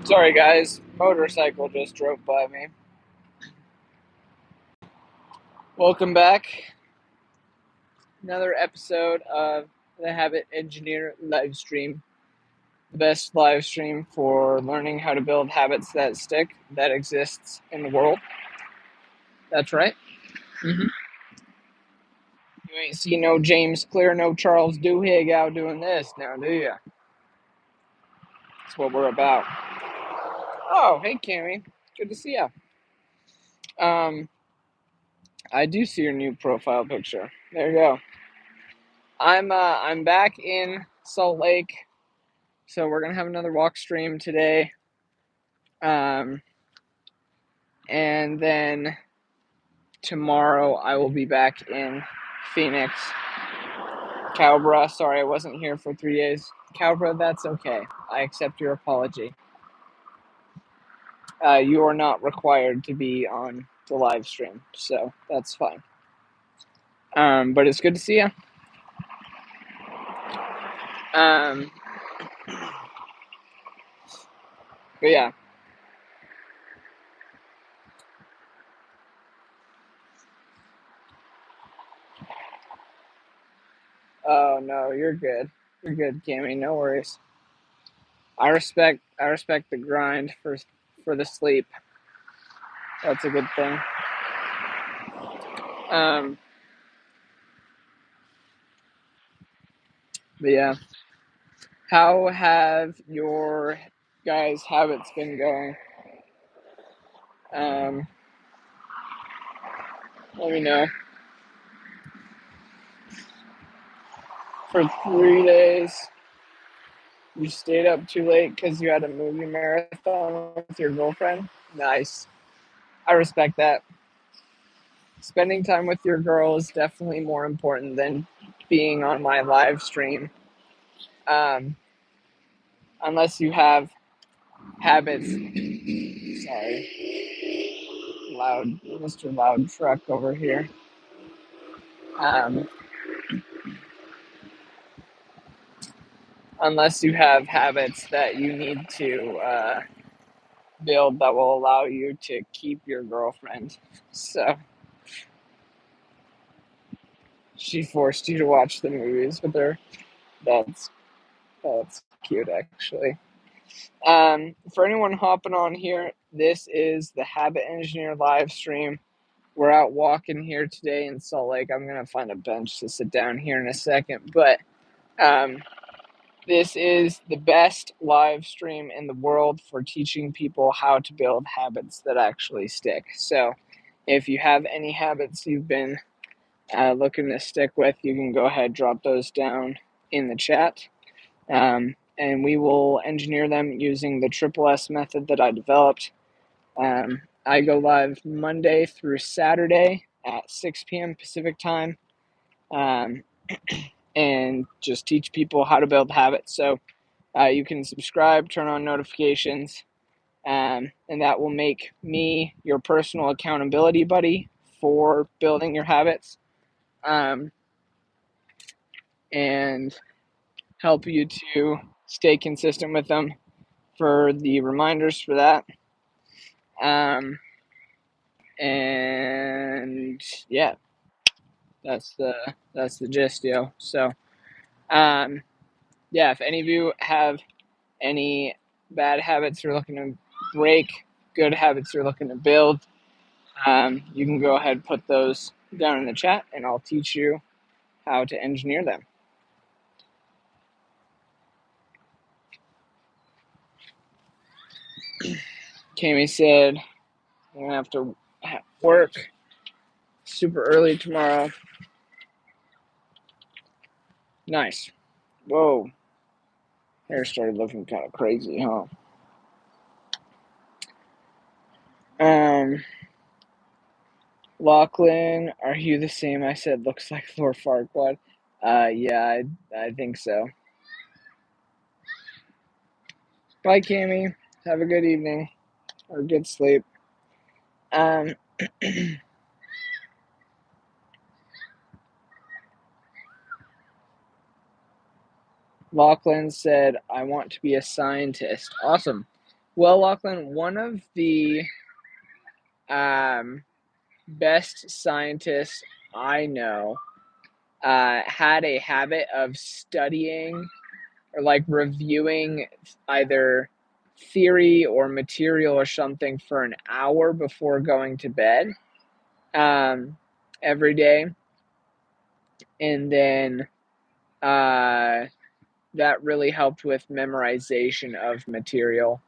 Sorry, guys. Motorcycle just drove by me. Welcome back. Another episode of the Habit Engineer live stream. The best live stream for learning how to build habits that stick that exists in the world. That's right. Mm-hmm. You ain't see no James Clear, no Charles Duhigg out doing this now, do ya? That's what we're about. Oh, hey, Cammy. Good to see ya. I do see your new profile picture. There you go. I'm back in Salt Lake, so we're gonna have another walk stream today, and then tomorrow I will be back in Phoenix. Cowbra, sorry I wasn't here for 3 days. Cowbra, that's okay. I accept your apology. You are not required to be on the live stream, so that's fine. But it's good to see you. But yeah. Oh no, you're good. You're good, Cammy. No worries. I respect the grind for the sleep. That's a good thing. Um, but yeah, how have your guys' habits been going? Um, Let me know. For 3 days, you stayed up too late because you had a movie marathon with your girlfriend. Nice. I respect that. Spending time with your girl is definitely more important than being on my live stream. Um, Unless you have habits. Sorry, Mr. Loud Truck over here. Um, unless you have habits that you need to build that will allow you to keep your girlfriend. So she forced you to watch the movies with her. That's that's cute, actually. For anyone hopping on here, this is the Habit Engineer live stream. We're out walking here today in Salt Lake. I'm gonna find a bench to sit down here in a second, but this is the best live stream in the world for teaching people how to build habits that actually stick. So, if you have any habits you've been looking to stick with, you can go ahead, drop those down in the chat. And we will engineer them using the Triple S method that I developed. I go live Monday through Saturday at 6 p.m. Pacific time, and just teach people how to build habits. So you can subscribe, turn on notifications, and that will make me your personal accountability buddy for building your habits, and help you to stay consistent with them for the reminders for that. And yeah, that's the gist, yo. So, yeah, if any of you have any bad habits you're looking to break, good habits you're looking to build, you can go ahead and put those down in the chat, and I'll teach you how to engineer them. Kami said, I'm gonna have to work super early tomorrow. Nice. Whoa. Hair started looking kind of crazy, huh? Lachlan, are you the same? I said looks like Lord Farquaad. Yeah, I think so. Bye, Cammy. Have a good evening or good sleep. Lachlan said, I want to be a scientist. Awesome. Well, Lachlan, one of the best scientists I know had a habit of studying or like reviewing either theory or material or something for an hour before going to bed every day. And then that really helped with memorization of material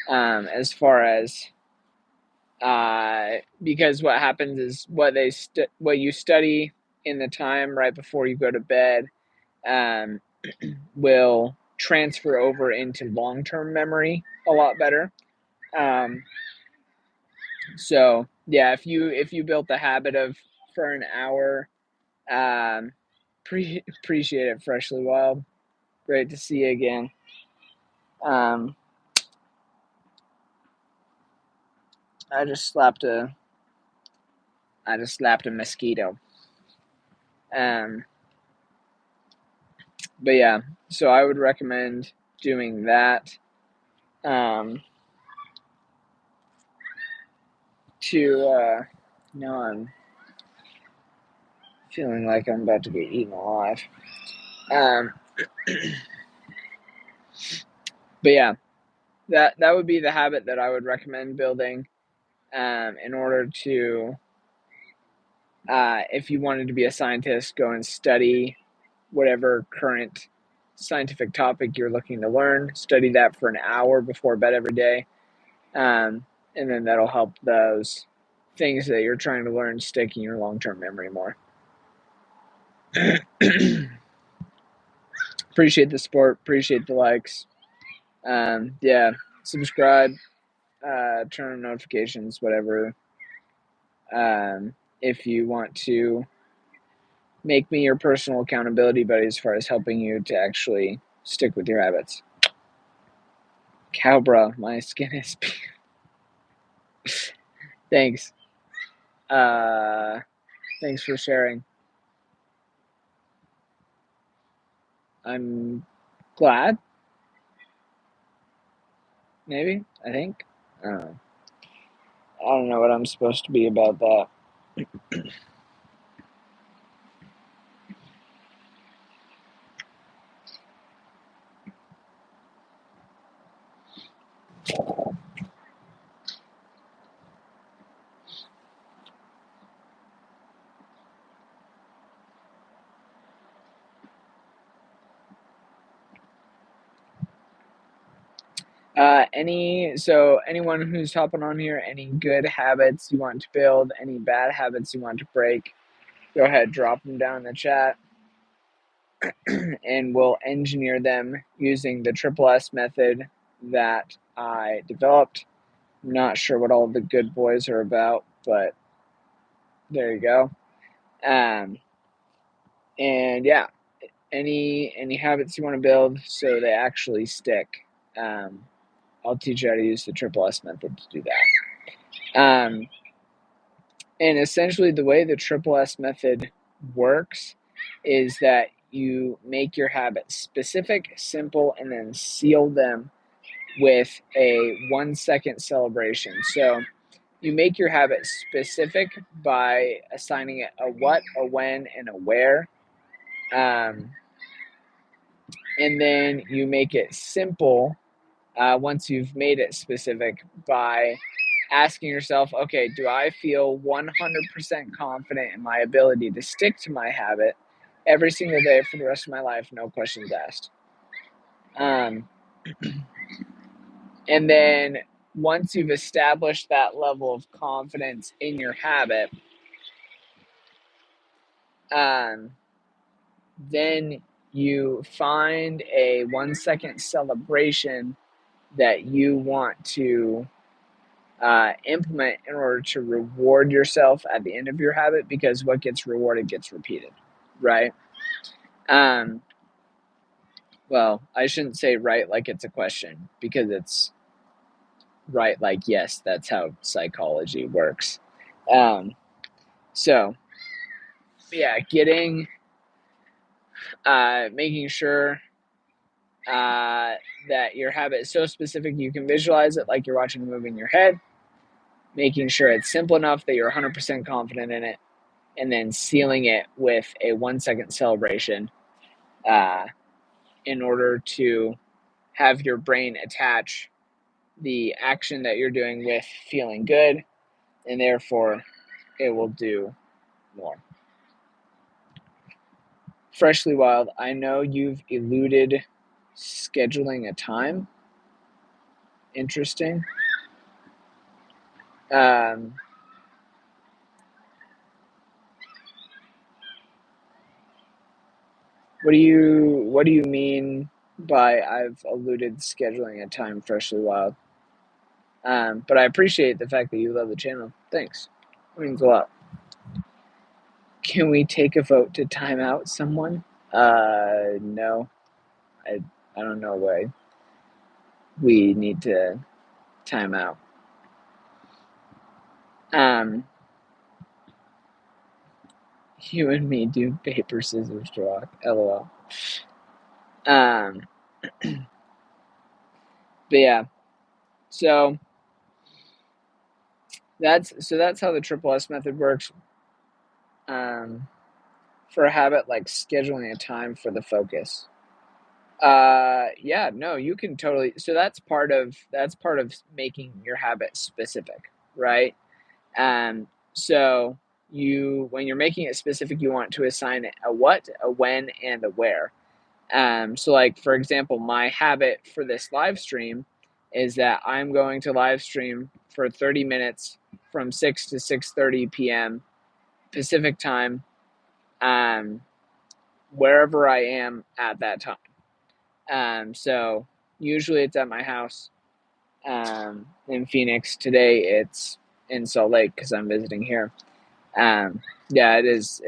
as far as because what happens is what you study in the time right before you go to bed um, will transfer over into long-term memory a lot better. Um, so yeah, if you built the habit of for an hour, um, appreciate it, Freshly Wild. Great to see you again. Um, I just slapped a mosquito. Um, but yeah, so I would recommend doing that. To now I'm feeling like I'm about to get eaten alive. Um, but yeah, that would be the habit that I would recommend building in order to, if you wanted to be a scientist, go and study whatever current scientific topic you're looking to learn. Study that for an hour before bed every day, and then that'll help those things that you're trying to learn stick in your long-term memory more. Appreciate the support. Appreciate the likes. Yeah, subscribe, turn on notifications, whatever. If you want to make me your personal accountability buddy as far as helping you to actually stick with your habits. Cowbra, my skin is. Thanks. Thanks for sharing. I'm glad. Maybe. I think. I don't know what I'm supposed to be about that. Anyone who's hopping on here, any good habits you want to build, any bad habits you want to break, go ahead, drop them down in the chat, and we'll engineer them using the Triple S method that I developed. I'm not sure what all the good boys are about, but there you go. And yeah, any habits you want to build so they actually stick. I'll teach you how to use the Triple S method to do that. And essentially, the way the Triple S method works is that you make your habits specific, simple, and then seal them with a 1 second celebration. So you make your habit specific by assigning it a what, a when, and a where. And then you make it simple once you've made it specific by asking yourself, okay, do I feel 100% confident in my ability to stick to my habit every single day for the rest of my life, no questions asked? Um, and then once you've established that level of confidence in your habit, then you find a 1 second celebration that you want to implement in order to reward yourself at the end of your habit, because what gets rewarded gets repeated, right? Um, well, I shouldn't say right like it's a question, because it's right like yes, that's how psychology works. So yeah, making sure that your habit is so specific you can visualize it like you're watching a movie in your head, making sure it's simple enough that you're 100% confident in it, and then sealing it with a 1 second celebration uh, in order to have your brain attach the action that you're doing with feeling good, and therefore it will do more. Freshly Wild, I know you've eluded scheduling a time. Interesting. Um, what do you mean by I've eluded scheduling a time, Freshly Wild? But I appreciate the fact that you love the channel. Thanks. It means a lot. Can we take a vote to time out someone? No. I don't know why we need to time out. You and me do paper, scissors, rock. LOL. Um, but yeah, so that's how the triple S method works. For a habit like scheduling a time for the focus. Yeah, no, you can totally. So that's part of making your habit specific, right? So when you're making it specific, you want to assign it a what, a when, and a where. So like for example, my habit for this live stream is that I'm going to live stream for 30 minutes from 6 to 6:30 p.m. Pacific time, wherever I am at that time. So usually it's at my house in Phoenix. Today it's in Salt Lake because I'm visiting here. Yeah, it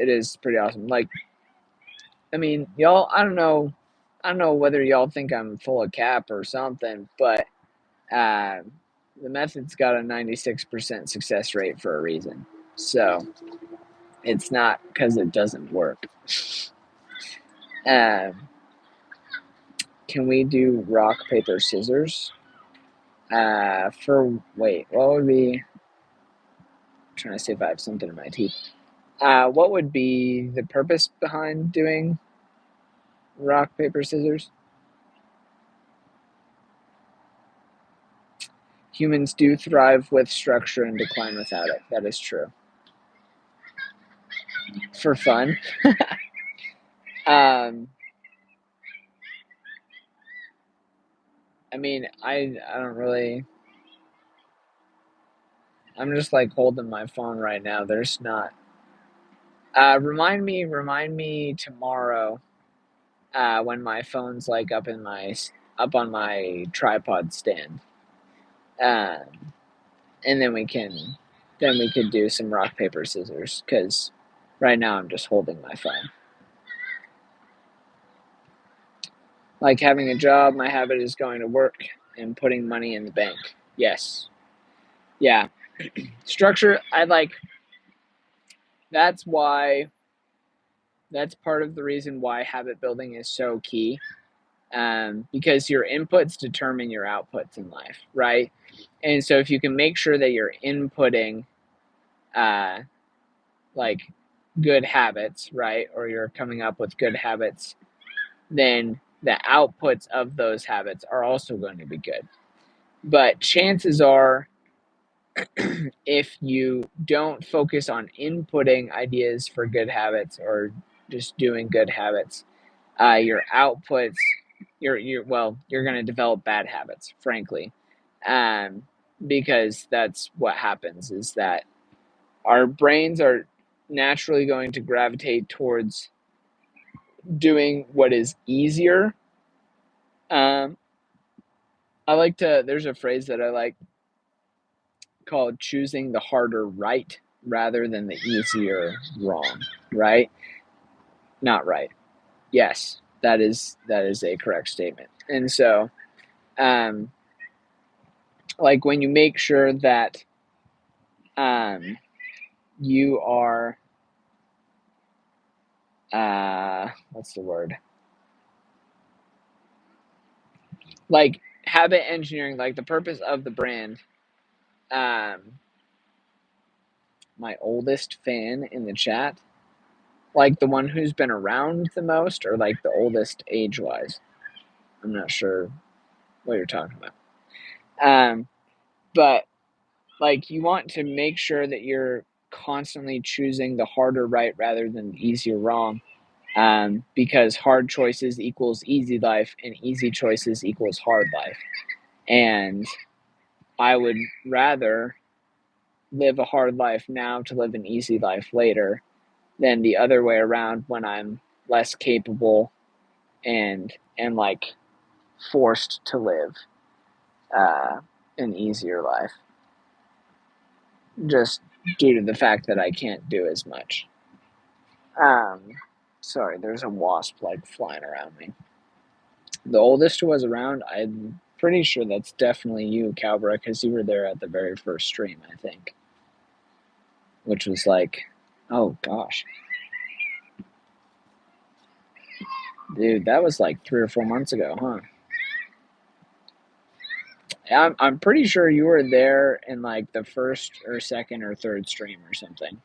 is pretty awesome. Like, I mean, y'all, I don't know whether y'all think I'm full of cap or something, but uh, the method's got a 96% success rate for a reason. So it's not because it doesn't work. Um, can we do rock, paper, scissors? What would be? I'm trying to see if I have something in my teeth. What would be the purpose behind doing rock, paper, scissors? Humans do thrive with structure and decline without it. That is true. For fun. Um, I mean, I don't really. I'm just like holding my phone right now. There's not. Remind me tomorrow. When my phone's like up on my tripod stand. Um, and then we could do some rock paper scissors because right now I'm just holding my phone. Like having a job, my habit is going to work and putting money in the bank. Yes. Yeah. Structure, I like. That's part of the reason why habit building is so key. Because your inputs determine your outputs in life, right? And so if you can make sure that you're inputting uh, like good habits, right, or you're coming up with good habits, then the outputs of those habits are also going to be good. But chances are, if you don't focus on inputting ideas for good habits or just doing good habits, your outputs, you're going to develop bad habits, frankly, um, because that's what happens. Is that our brains are naturally going to gravitate towards doing what is easier. Um, there's a phrase that I like called choosing the harder right rather than the easier wrong, right? Not right. Yes, that is a correct statement. And so, um, like when you make sure that um, you are, what's the word? like habit engineering, like the purpose of the brand. My oldest fan in the chat, like the one who's been around the most, or like the oldest age wise. I'm not sure what you're talking about. But like you want to make sure that you're constantly choosing the harder right rather than the easier wrong. Because hard choices equals easy life, and easy choices equals hard life. And I would rather live a hard life now to live an easy life later than the other way around when I'm less capable and like forced to live uh, an easier life just due to the fact that I can't do as much. Um, Sorry, there's a wasp like flying around me. The oldest who was around, I'm pretty sure that's definitely you, Cowbra, because you were there at the very first stream, I think. Which was like, oh gosh. Dude, that was like 3 or 4 months ago, huh? I'm pretty sure you were there in like the first or second or third stream or something.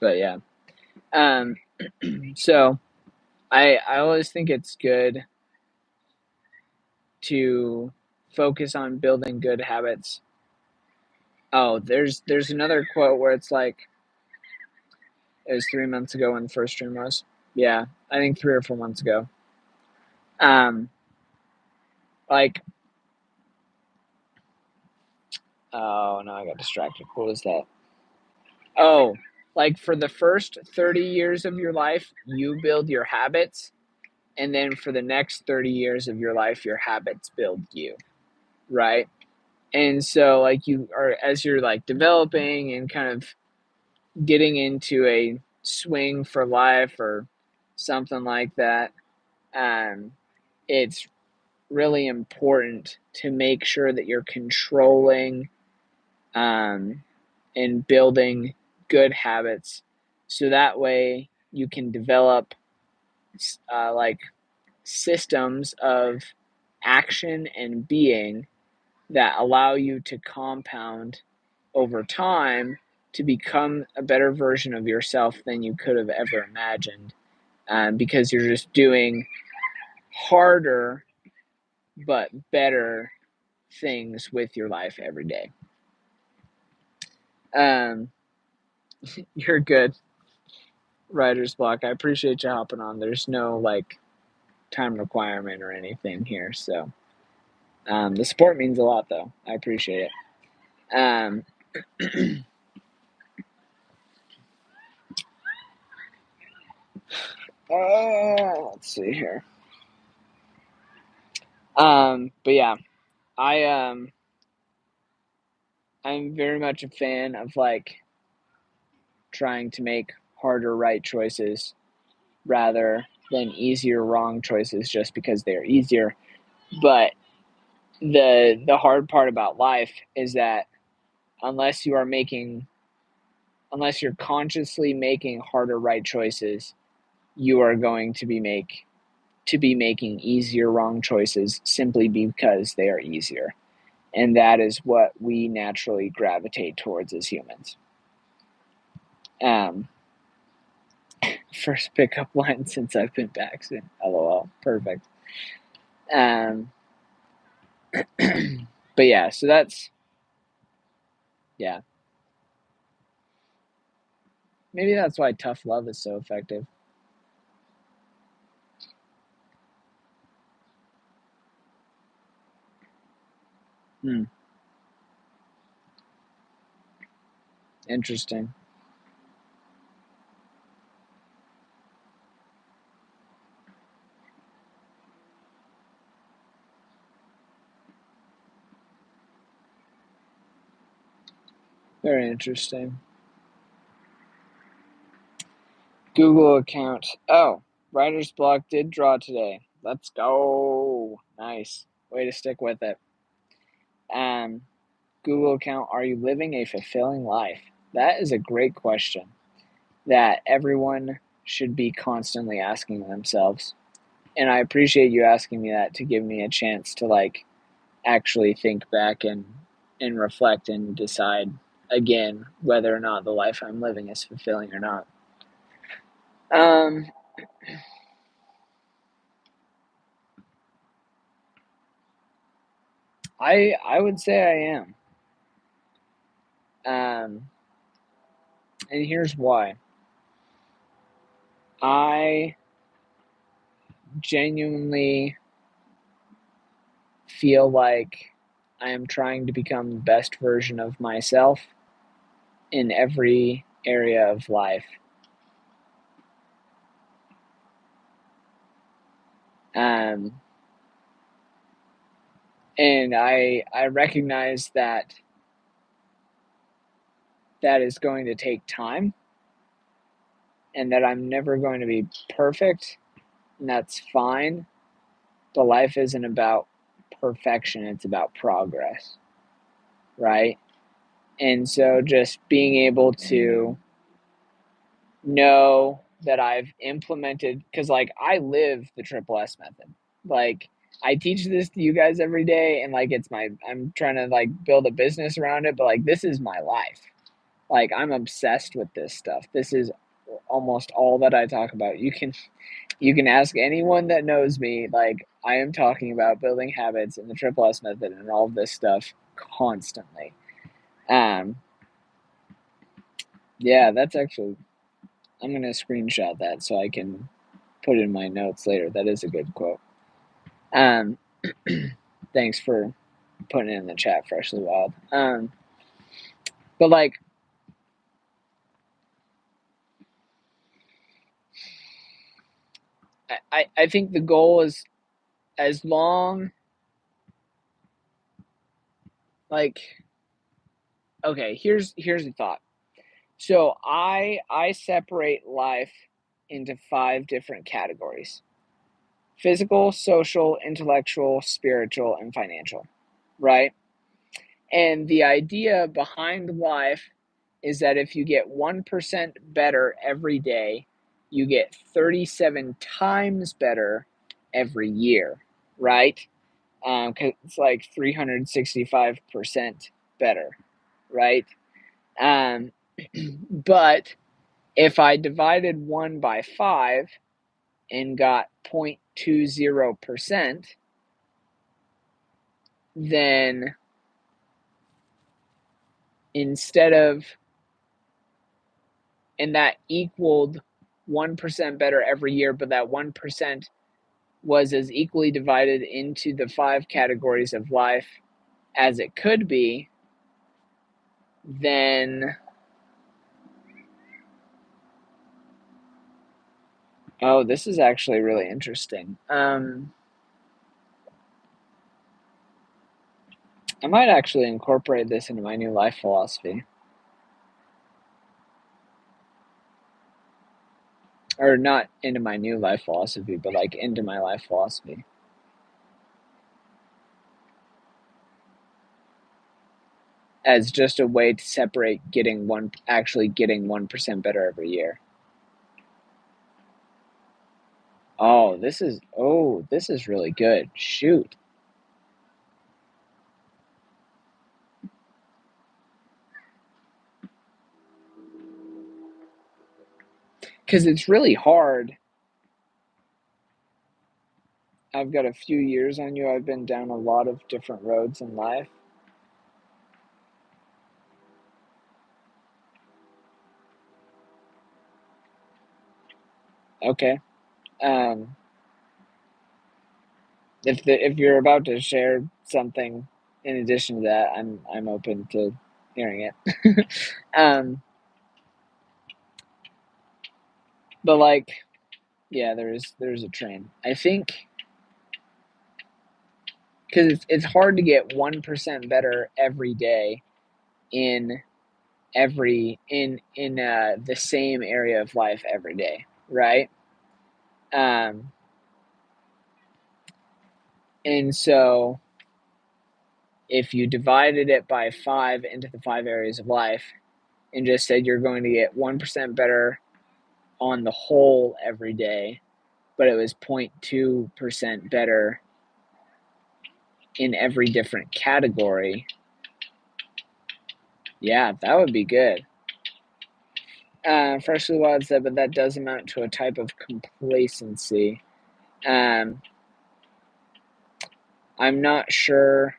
But yeah. Um, so I always think it's good to focus on building good habits. Oh, there's another quote where it's like it was 3 months ago when the first stream was. Yeah, I think 3 or 4 months ago. Um, like, oh no, I got distracted. What was that? Oh, like for the first 30 years of your life, you build your habits, and then for the next 30 years of your life, your habits build you, right? And so, like, you are as you're like developing and kind of getting into a swing for life or something like that, um, it's really important to make sure that you're controlling um, and building good habits so that way you can develop like systems of action and being that allow you to compound over time to become a better version of yourself than you could have ever imagined, because you're just doing harder but better things with your life every day. Um, you're good, writer's block. I appreciate you hopping on. There's no like time requirement or anything here, so the support means a lot, though. I appreciate it. Let's see here. But yeah, I I'm very much a fan of like trying to make harder right choices rather than easier wrong choices just because they're easier. But the hard part about life is that unless you are making unless you're consciously making harder right choices, you are going to be making easier wrong choices simply because they are easier. And that is what we naturally gravitate towards as humans. Um, First pickup line since I've been back. Soon. LOL. Perfect. Um, but yeah, so that's yeah. Maybe that's why tough love is so effective. Hmm. Interesting. Very interesting. Google account. Oh, writer's block did draw today. Let's go. Nice. Way to stick with it. Um, Google account, are you living a fulfilling life? That is a great question that everyone should be constantly asking themselves. And I appreciate you asking me that to give me a chance to like actually think back and reflect and decide again whether or not the life I'm living is fulfilling or not. Um, I would say I am. And here's why. I genuinely feel like I am trying to become the best version of myself in every area of life. Um, and I recognize that that is going to take time and that I'm never going to be perfect, and that's fine. But life isn't about perfection, it's about progress, right? And so just being able to know that I've implemented, because like I live the Triple S method. Like I teach this to you guys every day, and like I'm trying to like build a business around it, but like this is my life. Like I'm obsessed with this stuff. This is almost all that I talk about. You can ask anyone that knows me. Like I am talking about building habits and the Triple S method and all of this stuff constantly. Um, yeah, that's actually I'm gonna screenshot that so I can put it in my notes later. That is a good quote. Um, thanks for putting it in the chat, Freshly Wild. But like, I think the goal is as long like okay. Here's the thought. So I separate life into 5 different categories: physical, social, intellectual, spiritual, and financial. Right? And the idea behind life is that if you get 1% better every day, you get 37 times better every year, right? 'Cause it's like 365% better, right? Um, but if I divided 1 by 5 and got 0.20%, then instead of and that equaled 1% better every year, but that 1% was as equally divided into the 5 categories of life as it could be, then oh, this is actually really interesting. I might actually incorporate this into my new life philosophy. Or not into my new life philosophy, but like into my life philosophy. As just a way to separate actually getting 1% better every year. Oh, this is really good. Shoot. Because it's really hard. I've got a few years on you. I've been down a lot of different roads in life. Okay. Um, if you're about to share something in addition to that, I'm open to hearing it. um, but like, yeah, there's a train. I think because it's hard to get 1% better every day in the same area of life every day, right? Um, and so if you divided it by 5 into the 5 areas of life and just said you're going to get 1% better on the whole every day, but it was 0.2% better in every different category, yeah, that would be good. Freshly Wild said, but that does amount to a type of complacency. I'm not sure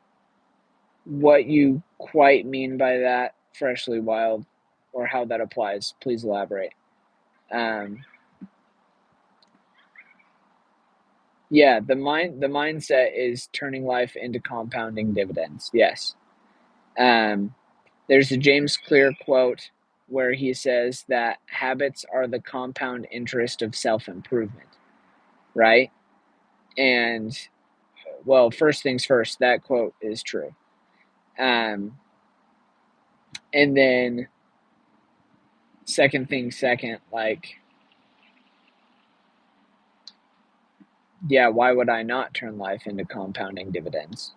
what you quite mean by that, Freshly Wild, or how that applies. Please elaborate. Yeah, the mindset is turning life into compounding dividends. Yes. There's a James Clear quote where he says that habits are the compound interest of self-improvement, right? And well, first things first, that quote is true. Um, and then second thing second, like, yeah, why would I not turn life into compounding dividends?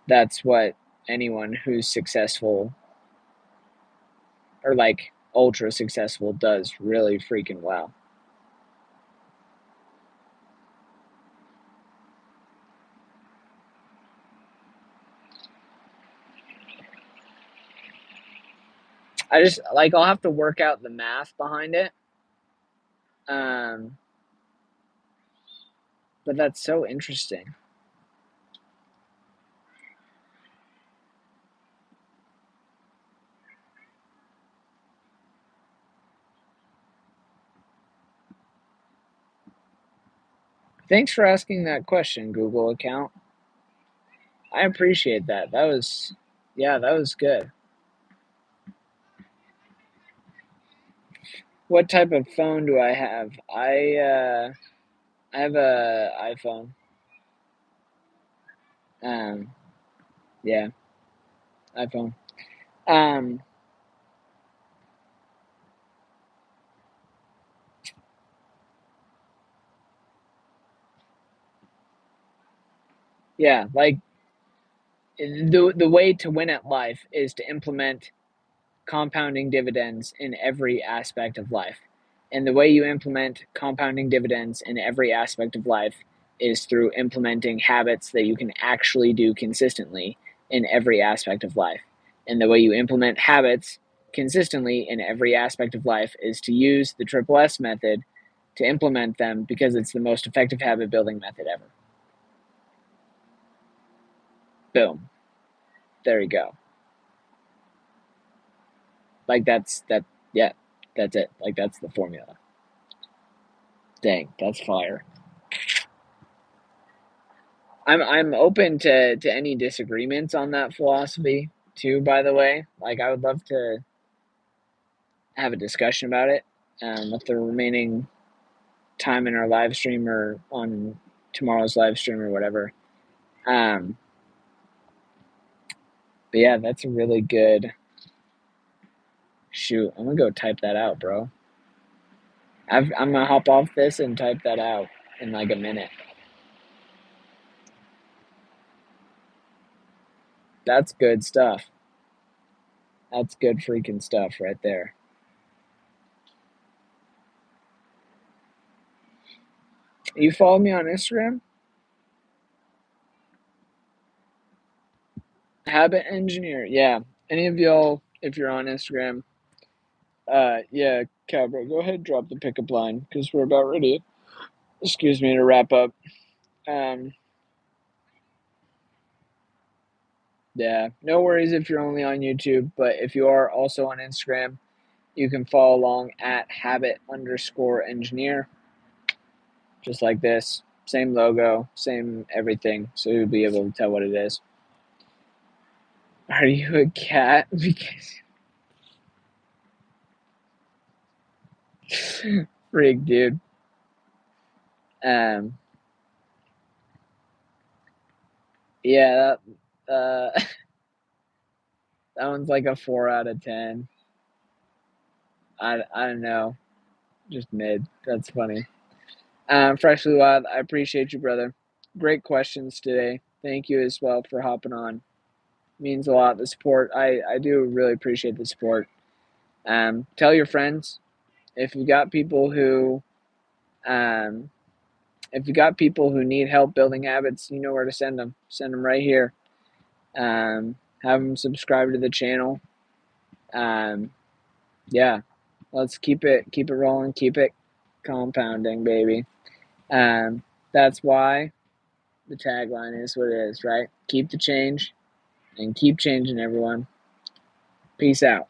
That's what anyone who's successful or like ultra successful does really freaking well. I just like I'll have to work out the math behind it. Um, but that's so interesting. Thanks for asking that question, Google account. I appreciate that. Yeah, that was good. What type of phone do I have? I have a iPhone. Um, yeah, iPhone. Um, yeah, like the way to win at life is to implement compounding dividends in every aspect of life. And the way you implement compounding dividends in every aspect of life is through implementing habits that you can actually do consistently in every aspect of life. And the way you implement habits consistently in every aspect of life is to use the Triple S method to implement them because it's the most effective habit building method ever. Boom. There you go. Like yeah, that's it. Like that's the formula. Dang, that's fire. I'm open to any disagreements on that philosophy too, by the way. Like I would love to have a discussion about it with the remaining time in our live stream or on tomorrow's live stream or whatever. Um, but yeah, that's a really good shoot. I'm gonna go type that out, bro. I'm gonna hop off this and type that out in like a minute. That's good stuff. That's good freaking stuff right there. You follow me on Instagram? Habit Engineer. Yeah. Any of y'all, if you're on Instagram, yeah, Cowbro, go ahead and drop the pickup line because we're about ready, excuse me, to wrap up. Um, yeah, no worries if you're only on YouTube, but if you are also on Instagram, you can follow along at habit_engineer, just like this. Same logo, same everything, so you'll be able to tell what it is. Are you a cat? Because freak, dude. Um, yeah, that one's like a 4 out of 10. I don't know, just mid. That's funny. Freshly Wild, I appreciate you, brother. Great questions today. thank you as well for hopping on. It means a lot. The support, I do really appreciate the support. Tell your friends if you got people who um, if you got people who need help building habits, you know where to send them. Send them right here. Have them subscribe to the channel. Um, yeah, let's keep it rolling, keep it compounding, baby. Um, that's why the tagline is what it is, right? Keep the change and keep changing, everyone. Peace out.